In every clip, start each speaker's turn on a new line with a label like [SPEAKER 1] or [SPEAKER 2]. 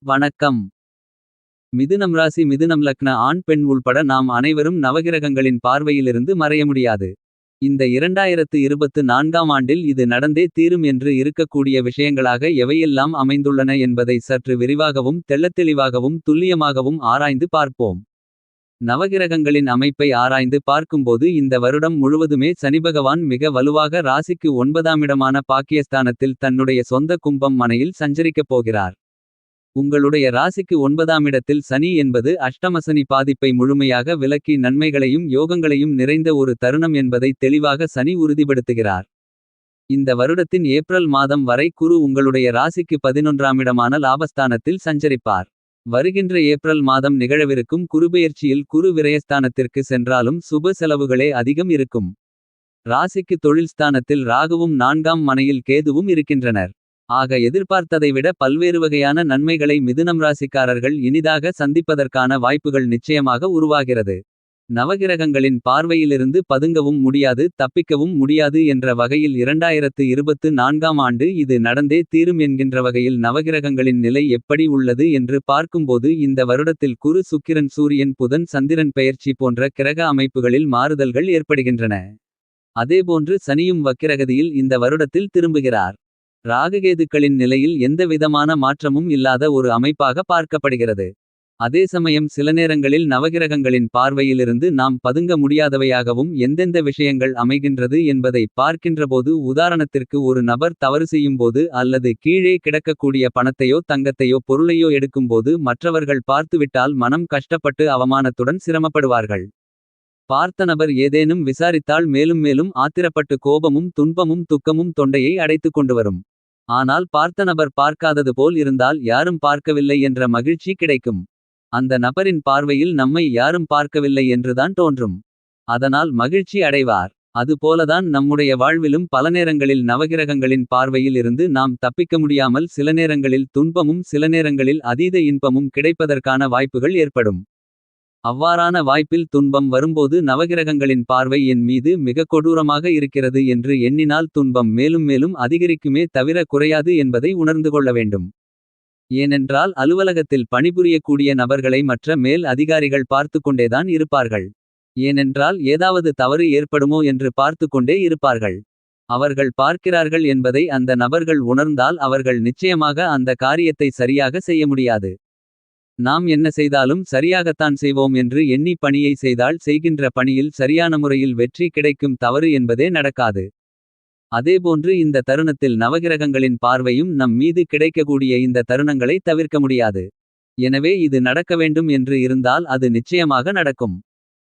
[SPEAKER 1] வணக்கம். மிதுனம் ராசி மிதுனம் லக்ன ஆண் பெண் உள்பட நாம் அனைவரும் நவகிரகங்களின் பார்வையிலிருந்து மறைய முடியாது. இந்த 2024ஆம் ஆண்டில் இது நடந்தே தீரும் என்று இருக்கக்கூடிய விஷயங்களாக எவையெல்லாம் அமைந்துள்ளன என்பதை சற்று விரிவாகவும் தெள்ளத்தெளிவாகவும் துல்லியமாகவும் ஆராய்ந்து பார்ப்போம். நவகிரகங்களின் அமைப்பை ஆராய்ந்து பார்க்கும்போது இந்த வருடம் முழுவதுமே சனிபகவான் மிக வலுவாக ராசிக்கு 9ஆமிடமான பாக்கியஸ்தானத்தில் தன்னுடைய சொந்த கும்பம் மனையில் சஞ்சரிக்கப் போகிறார். உங்களுடைய ராசிக்கு 9ஆமிடத்தில் சனி என்பது அஷ்டமசனி பாதிப்பை முழுமையாக விலக்கி நன்மைகளையும் யோகங்களையும் நிறைந்த ஒரு தருணம் என்பதை தெளிவாக சனி உறுதிப்படுத்துகிறார். இந்த வருடத்தின் ஏப்ரல் மாதம் வரை குரு உங்களுடைய ராசிக்கு 11ஆமிடமான லாபஸ்தானத்தில் சஞ்சரிப்பார். வருகின்ற ஏப்ரல் மாதம் நிகழவிருக்கும் குருபெயர்ச்சியில் குரு விரயஸ்தானத்திற்கு சென்றாலும் சுப செலவுகளே அதிகம் இருக்கும். ராசிக்கு தொழில் ஸ்தானத்தில் ராகுவும் 4ஆம் மனையில் கேதுவும் இருக்கின்றனர். ஆக எதிர்பார்த்ததை விட பல்வேறு வகையான நன்மைகளை மிதுனம் ராசிக்காரர்கள் இனிதாக சந்திப்பதற்கான வாய்ப்புகள் நிச்சயமாக உருவாகிறது. நவகிரகங்களின் பார்வையிலிருந்து பதுங்கவும் முடியாது தப்பிக்கவும் முடியாது என்ற வகையில் 2024ஆம் ஆண்டு இது நடந்தே தீரும் என்கின்ற வகையில் நவகிரகங்களின் நிலை எப்படி உள்ளது என்று பார்க்கும்போது இந்த வருடத்தில் குரு சுக்கிரன் சூரியன் புதன் சந்திரன் பெயர்ச்சி போன்ற கிரக அமைப்புகளில் மாறுதல்கள் ஏற்படுகின்றன. அதேபோன்று சனியும் வக்கிரகதியில் இந்த வருடத்தில் திரும்புகிறார். ராகுகேதுக்களின் நிலையில் எந்த விதமான மாற்றமும் இல்லாத ஒரு அமைப்பாக பார்க்கப்படுகிறது. அதே சமயம் சில நேரங்களில் நவகிரகங்களின் பார்வையிலிருந்து நாம் பதுங்க முடியாதவையாகவும் எந்தெந்த விஷயங்கள் அமைகின்றது என்பதை பார்க்கின்றபோது உதாரணத்திற்கு ஒரு நபர் தவறு செய்யும்போது அல்லது கீழே கிடக்கக்கூடிய பணத்தையோ தங்கத்தையோ பொருளையோ எடுக்கும்போது மற்றவர்கள் பார்த்துவிட்டால் மனம் கஷ்டப்பட்டு அவமானத்துடன் சிரமப்படுவார்கள். பார்த்த நபர் ஏதேனும் விசாரித்தால் மேலும் மேலும் ஆத்திரப்பட்டு கோபமும் துன்பமும் துக்கமும் தொண்டையை அடைத்துக் கொண்டு வரும். ஆனால் பார்த்த நபர் பார்க்காதது போல் இருந்தால் யாரும் பார்க்கவில்லை என்ற மகிழ்ச்சி கிடைக்கும். அந்த நபரின் பார்வையில் நம்மை யாரும் பார்க்கவில்லை என்றுதான் தோன்றும். அதனால் மகிழ்ச்சி அடைவார். அதுபோலதான் நம்முடைய வாழ்விலும் பல நேரங்களில் நவகிரகங்களின் பார்வையில் இருந்து நாம் தப்பிக்க முடியாமல் சில நேரங்களில் துன்பமும் சில நேரங்களில் அதீத இன்பமும் கிடைப்பதற்கான வாய்ப்புகள் ஏற்படும். அவ்வாறான வாய்ப்பில் துன்பம் வரும்போது நவகிரகங்களின் பார்வை என் மீது மிக கொடூரமாக இருக்கிறது என்று எண்ணினால் துன்பம் மேலும் மேலும் அதிகரிக்குமே தவிர குறையாது என்பதை உணர்ந்து கொள்ள வேண்டும். ஏனென்றால் அலுவலகத்தில் பணிபுரியக்கூடிய நபர்களை மற்ற மேல் அதிகாரிகள் பார்த்து கொண்டேதான் இருப்பார்கள். ஏனென்றால் ஏதாவது தவறு ஏற்படுமோ என்று பார்த்து கொண்டே இருப்பார்கள். அவர்கள் பார்க்கிறார்கள் என்பதை அந்த நபர்கள் உணர்ந்தால் அவர்கள் நிச்சயமாக அந்த காரியத்தை சரியாக செய்ய முடியாது. நாம் என்ன செய்தாலும் சரியாகத்தான் செய்வோம் என்று எண்ணி பணியை செய்தால் செய்கின்ற பணியில் சரியான முறையில் வெற்றி கிடைக்கும் தவறு என்பதே நடக்காது. அதேபோன்று இந்த தருணத்தில் நவகிரகங்களின் பார்வையும் நம் மீது கிடைக்கக்கூடிய இந்த தருணங்களை தவிர்க்க முடியாது. எனவே இது நடக்க வேண்டும் என்று இருந்தால் அது நிச்சயமாக நடக்கும்.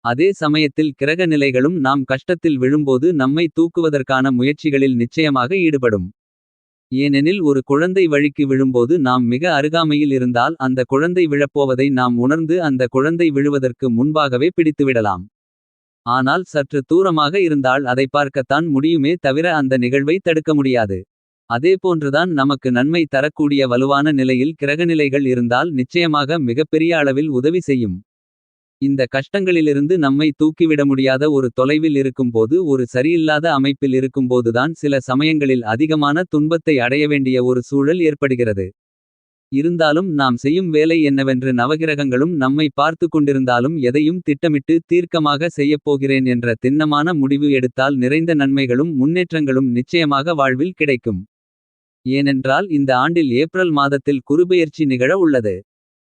[SPEAKER 1] அதே சமயத்தில் கிரக நிலைகளும் நாம் கஷ்டத்தில் விழும்போது நம்மை தூக்குவதற்கான முயற்சிகளில் நிச்சயமாக ஈடுபடும். ஏனெனில் ஒரு குழந்தை வழிக்கு விழும்போது நாம் மிக அருகாமையில் இருந்தால் அந்த குழந்தை விழப்போவதை நாம் உணர்ந்து அந்த குழந்தை விழுவதற்கு முன்பாகவே பிடித்துவிடலாம். ஆனால் சற்று தூரமாக இருந்தால் அதை பார்க்கத்தான் முடியுமே தவிர அந்த நிகழ்வை தடுக்க முடியாது. அதேபோன்றுதான் நமக்கு நன்மை தரக்கூடிய வலுவான நிலையில் கிரகநிலைகள் இருந்தால் நிச்சயமாக மிகப்பெரிய அளவில் உதவி செய்யும். இந்த கஷ்டங்களிலிருந்து நம்மை தூக்கிவிட முடியாத ஒரு தொலைவில் இருக்கும்போது ஒரு சரியில்லாத அமைப்பில் இருக்கும்போதுதான் சில சமயங்களில் அதிகமான துன்பத்தை அடைய வேண்டிய ஒரு சூழல் ஏற்படுகிறது. இருந்தாலும் நாம் செய்யும் வேலை என்னவென்று நவகிரகங்களும் நம்மை பார்த்து கொண்டிருந்தாலும் எதையும் திட்டமிட்டு தீர்க்கமாக செய்யப்போகிறேன் என்ற திண்ணமான முடிவு எடுத்தால் நிறைந்த நன்மைகளும் முன்னேற்றங்களும் நிச்சயமாக வாழ்வில் கிடைக்கும். ஏனென்றால் இந்த ஆண்டில் ஏப்ரல் மாதத்தில் குருபெயர்ச்சி நிகழ உள்ளது.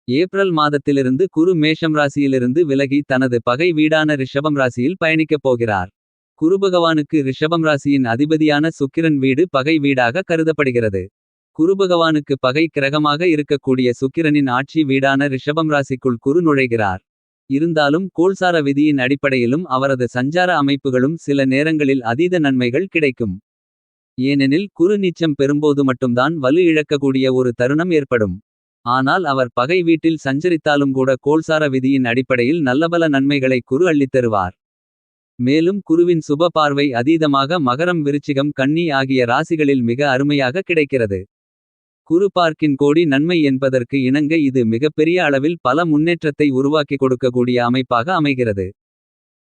[SPEAKER 1] ஏப்ரல் மாதத்திலிருந்து குரு மேஷம் ராசியிலிருந்து விலகி தனது பகை வீடான ரிஷபம் ராசியில் பயணிக்கப் போகிறார். குருபகவானுக்கு ரிஷபம் ராசியின் அதிபதியான சுக்கிரன் வீடு பகை வீடாக கருதப்படுகிறது. குருபகவானுக்கு பகை கிரகமாக இருக்கக்கூடிய சுக்கிரனின் ஆட்சி வீடான ரிஷபம் ராசிக்குள் குரு நுழைகிறார். இருந்தாலும் கோள்சார விதியின் அடிப்படையிலும் அவரது சஞ்சார அமைப்புகளும் சில நேரங்களில் அதீத நன்மைகள் கிடைக்கும். ஏனெனில் குரு நீச்சம் பெறும்போது மட்டும்தான் வலு இழக்கக்கூடிய ஒரு தருணம் ஏற்படும். ஆனால் அவர் பகை வீட்டில் சஞ்சரித்தாலும் கூட கோள்சார விதியின் அடிப்படையில் நல்லபல நன்மைகளை குரு அள்ளித்தருவார். மேலும் குருவின் சுப பார்வை அதீதமாக மகரம் விருச்சிகம் கன்னி ஆகிய ராசிகளில் மிக அருமையாக கிடைக்கிறது. குரு பார்க்கின் கோடி நன்மை என்பதற்கு இணங்க இது மிகப்பெரிய அளவில் பல முன்னேற்றத்தை உருவாக்கி கொடுக்கக்கூடிய அமைப்பாக அமைகிறது.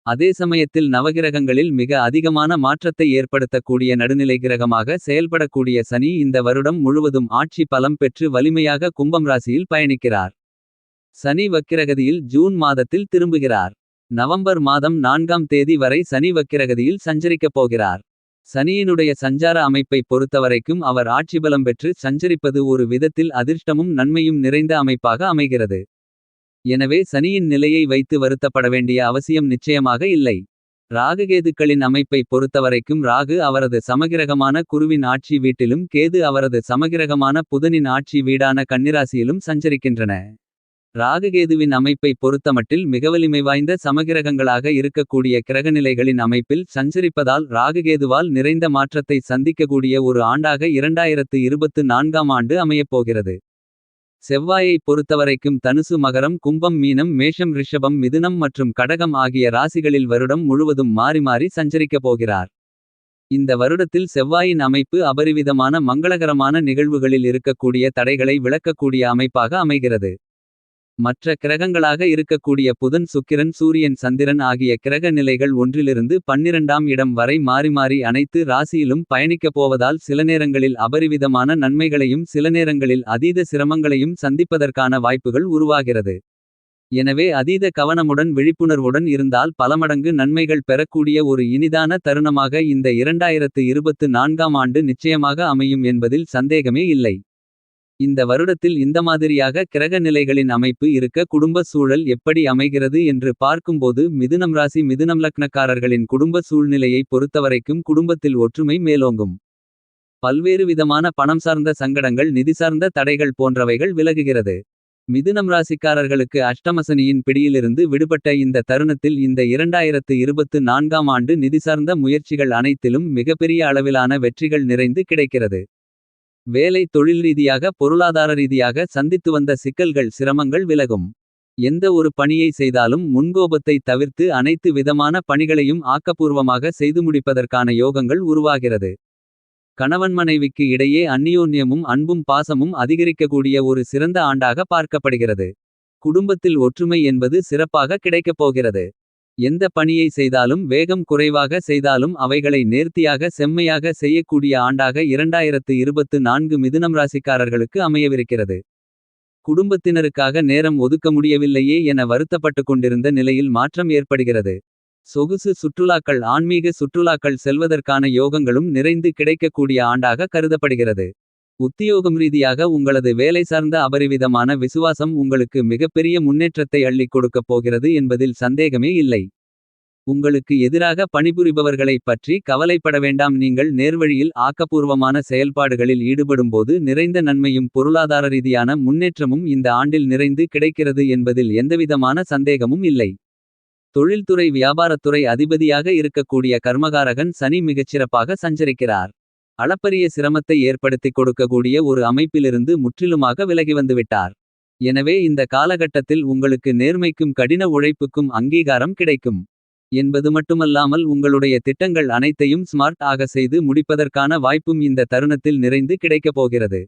[SPEAKER 1] அதே சமயத்தில் நவகிரகங்களில் மிக அதிகமான மாற்றத்தை ஏற்படுத்தக்கூடிய நடுநிலை கிரகமாக செயல்படக்கூடிய சனி இந்த வருடம் முழுவதும் ஆட்சி பலம் பெற்று வலிமையாக கும்பம் ராசியில் பயணிக்கிறார். சனி வக்கிரகதியில் ஜூன் மாதத்தில் திரும்புகிறார். நவம்பர் மாதம் 4ஆம் தேதி வரை சனி வக்கிரகதியில் சஞ்சரிக்கப் போகிறார். சனியினுடைய சஞ்சார அமைப்பை பொறுத்தவரைக்கும் அவர் ஆட்சிபலம் பெற்று சஞ்சரிப்பது ஒரு விதத்தில் அதிர்ஷ்டமும் நன்மையும் நிறைந்த அமைப்பாக அமைகிறது. எனவே சனியின் நிலையை வைத்து வருத்தப்பட வேண்டிய அவசியம் நிச்சயமாக இல்லை. ராகுகேதுக்களின் அமைப்பை பொறுத்தவரைக்கும் ராகு அவரது சமகிரகமான குருவின் ஆட்சி வீட்டிலும் கேது அவரது சமகிரகமான புதனின் ஆட்சி வீடான கன்னிராசியிலும் சஞ்சரிக்கின்றன. ராகுகேதுவின் அமைப்பை பொறுத்தமட்டில் மிகவலிமை வாய்ந்த சமகிரகங்களாக இருக்கக்கூடிய கிரகநிலைகளின் அமைப்பில் சஞ்சரிப்பதால் ராகுகேதுவால் நிறைந்த மாற்றத்தை சந்திக்கக்கூடிய ஒரு ஆண்டாக 2024ஆம் ஆண்டு அமையப்போகிறது. செவ்வாயை பொறுத்தவரைக்கும் தனுசு மகரம் கும்பம் மீனம் மேஷம் ரிஷபம் மிதுனம் மற்றும் கடகம் ஆகிய ராசிகளில் வருடம் முழுவதும் மாறி மாறி சஞ்சரிக்கப் போகிறார். இந்த வருடத்தில் செவ்வாயின் அமைப்பு அபரிவிதமான மங்களகரமான நிகழ்வுகளில் இருக்கக்கூடிய தடைகளை விளக்கக்கூடிய அமைப்பாக அமைகிறது. மற்ற கிரகங்களாக இருக்கக்கூடிய புதன் சுக்கிரன் சூரியன் சந்திரன் ஆகிய கிரக நிலைகள் ஒன்றிலிருந்து 12ஆம் இடம் வரை மாறி மாறி அனைத்து ராசியிலும் பயணிக்கப் போவதால் சில நேரங்களில் அபரிவிதமான நன்மைகளையும் சில நேரங்களில் அதீத சிரமங்களையும் சந்திப்பதற்கான வாய்ப்புகள் உருவாகிறது. எனவே அதீத கவனமுடன் விழிப்புணர்வுடன் இருந்தால் பலமடங்கு நன்மைகள் பெறக்கூடிய ஒரு இனிதான தருணமாக இந்த 2024ஆம் ஆண்டு நிச்சயமாக அமையும் என்பதில் சந்தேகமே இல்லை. இந்த வருடத்தில் இந்த மாதிரியாக கிரக நிலைகளின் அமைப்பு இருக்க குடும்ப சூழல் எப்படி அமைகிறது என்று பார்க்கும்போது மிதுனம் ராசி மிதுனம் லக்னக்காரர்களின் குடும்ப சூழ்நிலையை பொறுத்தவரைக்கும் குடும்பத்தில் ஒற்றுமை மேலோங்கும். பல்வேறு விதமான பணம் சார்ந்த சங்கடங்கள் நிதி சார்ந்த தடைகள் போன்றவைகள் விலகுகிறது. மிதுனம் ராசிக்காரர்களுக்கு அஷ்டமசனியின் பிடியிலிருந்து விடுபட்ட இந்த தருணத்தில் இந்த 2024ஆம் ஆண்டு நிதி சார்ந்த முயற்சிகள் அனைத்திலும் மிகப்பெரிய அளவிலான வெற்றிகள் நிறைந்து கிடைக்கிறது. வேலை தொழில் ரீதியாக பொருளாதார ரீதியாக சந்தித்து வந்த சிக்கல்கள் சிரமங்கள் விலகும். எந்த ஒரு பணியை செய்தாலும் முன்கோபத்தை தவிர்த்து அனைத்து விதமான பணிகளையும் ஆக்கப்பூர்வமாக செய்து முடிப்பதற்கான யோகங்கள் உருவாகிறது. கணவன் மனைவிக்கு இடையே அந்நியோன்யமும் அன்பும் பாசமும் அதிகரிக்கக்கூடிய ஒரு சிறந்த ஆண்டாக பார்க்கப்படுகிறது. குடும்பத்தில் ஒற்றுமை என்பது சிறப்பாக கிடைக்கப் போகிறது. எந்த பணியை செய்தாலும் வேகம் குறைவாக செய்தாலும் அவைகளை நேர்த்தியாக செம்மையாக செய்யக்கூடிய ஆண்டாக 2024 மிதுனம் ராசிக்காரர்களுக்கு அமையவிருக்கிறது. குடும்பத்தினருக்காக நேரம் ஒதுக்க முடியவில்லையே என வருத்தப்பட்டு கொண்டிருந்த நிலையில் மாற்றம் ஏற்படுகிறது. சொகுசு சுற்றுலாக்கள் ஆன்மீக சுற்றுலாக்கள் செல்வதற்கான யோகங்களும் நிறைந்து கிடைக்கக்கூடிய ஆண்டாக கருதப்படுகிறது. உத்தியோகம் ரீதியாக உங்களது வேலை சார்ந்த அபரிவிதமான விசுவாசம் உங்களுக்கு மிகப்பெரிய முன்னேற்றத்தை அள்ளிக் கொடுக்கப் போகிறது என்பதில் சந்தேகமே இல்லை. உங்களுக்கு எதிராக பணிபுரிபவர்களைப் பற்றி கவலைப்பட வேண்டாம். நீங்கள் நேர்வழியில் ஆக்கப்பூர்வமான செயல்பாடுகளில் ஈடுபடும்போது நிறைந்த நன்மையும் பொருளாதார ரீதியான முன்னேற்றமும் இந்த ஆண்டில் நிறைந்து கிடைக்கிறது என்பதில் எந்தவிதமான சந்தேகமும் இல்லை. தொழில்துறை வியாபாரத்துறை அதிபதியாக இருக்கக்கூடிய கர்மகாரகன் சனி மிகச்சிறப்பாக சஞ்சரிக்கிறார். அளப்பரிய சிரமத்தை ஏற்படுத்திக் கொடுக்கக்கூடிய ஒரு அமைப்பிலிருந்து முற்றிலுமாக விலகி வந்துவிட்டார். எனவே இந்த காலகட்டத்தில் உங்களுக்கு நேர்மைக்கும் கடின உழைப்புக்கும் அங்கீகாரம் கிடைக்கும் என்பது மட்டுமல்லாமல் உங்களுடைய திட்டங்கள் அனைத்தையும் ஸ்மார்ட் ஆக செய்து முடிப்பதற்கான வாய்ப்பும் இந்த தருணத்தில் நிறைந்து கிடைக்கப் போகிறது.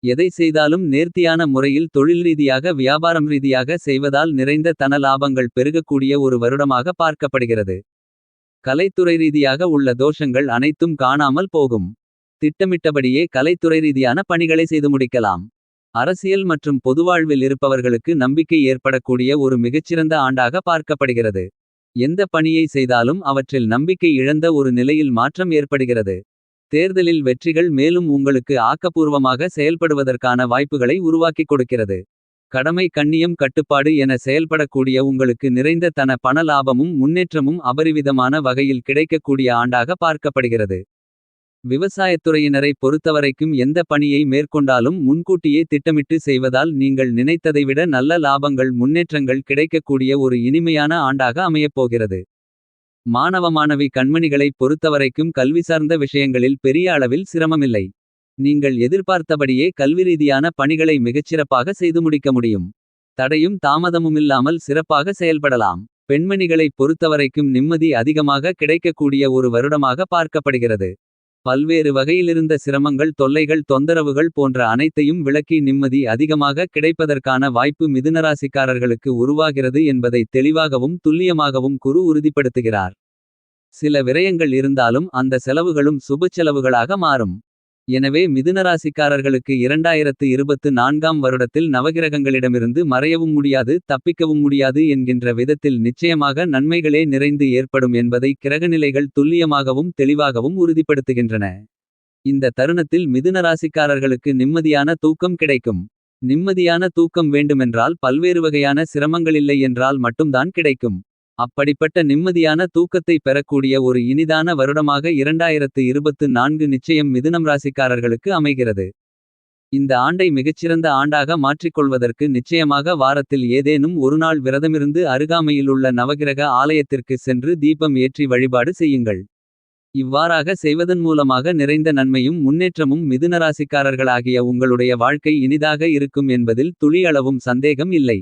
[SPEAKER 1] எதை செய்தாலும் நேர்த்தியான முறையில் தொழில் ரீதியாக வியாபாரம் ரீதியாக செய்வதால் நிறைந்த தன லாபங்கள் பெருகக்கூடிய ஒரு வருடமாக பார்க்கப்படுகிறது. கலைத்துறை ரீதியாக உள்ள தோஷங்கள் அனைத்தும் காணாமல் போகும். திட்டமிட்டபடியே கலைத்துறை ரீதியான பணிகளை செய்து முடிக்கலாம். அரசியல் மற்றும் பொதுவாழ்வில் இருப்பவர்களுக்கு நம்பிக்கை ஏற்படக்கூடிய ஒரு மிகச்சிறந்த ஆண்டாக பார்க்கப்படுகிறது. எந்த பணியை செய்தாலும் அவற்றில் நம்பிக்கை இழந்த ஒரு நிலையில் மாற்றம் ஏற்படுகிறது. தேர்தலில் வெற்றிகள் மேலும் உங்களுக்கு ஆக்கப்பூர்வமாக செயல்படுவதற்கான வாய்ப்புகளை உருவாக்கிக் கொடுக்கிறது. கடமை கண்ணியம் கட்டுப்பாடு என செயல்படக்கூடிய உங்களுக்கு நிறைந்த தன பண லாபமும் முன்னேற்றமும் அபரிவிதமான வகையில் கிடைக்கக்கூடிய ஆண்டாக பார்க்கப்படுகிறது. விவசாயத்துறையினரை பொறுத்தவரைக்கும் எந்த பணியை மேற்கொண்டாலும் முன்கூட்டியே திட்டமிட்டு செய்வதால் நீங்கள் நினைத்ததை விட நல்ல லாபங்கள் முன்னேற்றங்கள் கிடைக்கக்கூடிய ஒரு இனிமையான ஆண்டாக அமையப்போகிறது. மாணவ மாணவி கண்மணிகளை பொறுத்தவரைக்கும் கல்வி சார்ந்த விஷயங்களில் பெரிய அளவில் சிரமமில்லை. நீங்கள் எதிர்பார்த்தபடியே கல்வி ரீதியான பணிகளை மிகச்சிறப்பாக செய்து முடிக்க முடியும். தடையும் தாமதமுமில்லாமல் சிறப்பாக செயல்படலாம். பெண்மணிகளை பொறுத்தவரைக்கும் நிம்மதி அதிகமாக கிடைக்கக்கூடிய ஒரு வருடமாக பார்க்கப்படுகிறது. பல்வேறு வகையிலிருந்த சிரமங்கள் தொல்லைகள் தொந்தரவுகள் போன்ற அனைத்தையும் விலக்கி நிம்மதி அதிகமாக கிடைப்பதற்கான வாய்ப்பு மிதுனராசிக்காரர்களுக்கு உருவாகிறது என்பதை தெளிவாகவும் துல்லியமாகவும் குரு உறுதிப்படுத்துகிறார். சில விரயங்கள் இருந்தாலும் அந்த செலவுகளும் சுப செலவுகளாக மாறும். எனவே மிதுனராசிக்காரர்களுக்கு 2024ஆம் வருடத்தில் நவகிரகங்களிடமிருந்து மறையவும் முடியாது தப்பிக்கவும் முடியாது என்கின்ற விதத்தில் நிச்சயமாக நன்மைகளே நிறைந்து ஏற்படும் என்பதை கிரகநிலைகள் துல்லியமாகவும் தெளிவாகவும் உறுதிப்படுத்துகின்றன. இந்த தருணத்தில் மிதுனராசிக்காரர்களுக்கு நிம்மதியான தூக்கம் கிடைக்கும். நிம்மதியான தூக்கம் வேண்டுமென்றால் பல்வேறு வகையான சிரமங்களில்லை என்றால் மட்டும்தான் கிடைக்கும். அப்படிப்பட்ட நிம்மதியான தூக்கத்தை பெறக்கூடிய ஒரு இனிதான வருடமாக 2024 நிச்சயம் மிதுனம் ராசிக்காரர்களுக்கு அமைகிறது. இந்த ஆண்டை மிகச்சிறந்த ஆண்டாக மாற்றிக்கொள்வதற்கு நிச்சயமாக வாரத்தில் ஏதேனும் ஒரு நாள் விரதமிருந்து அருகாமையிலுள்ள நவகிரக ஆலயத்திற்கு சென்று தீபம் ஏற்றி வழிபாடு செய்யுங்கள். இவ்வாறாக செய்வதன் மூலமாக நிறைந்த நன்மையும் முன்னேற்றமும் மிதுனராசிக்காரர்களாகிய உங்களுடைய வாழ்க்கை இனிதாக இருக்கும் என்பதில் துளியளவும் சந்தேகம் இல்லை.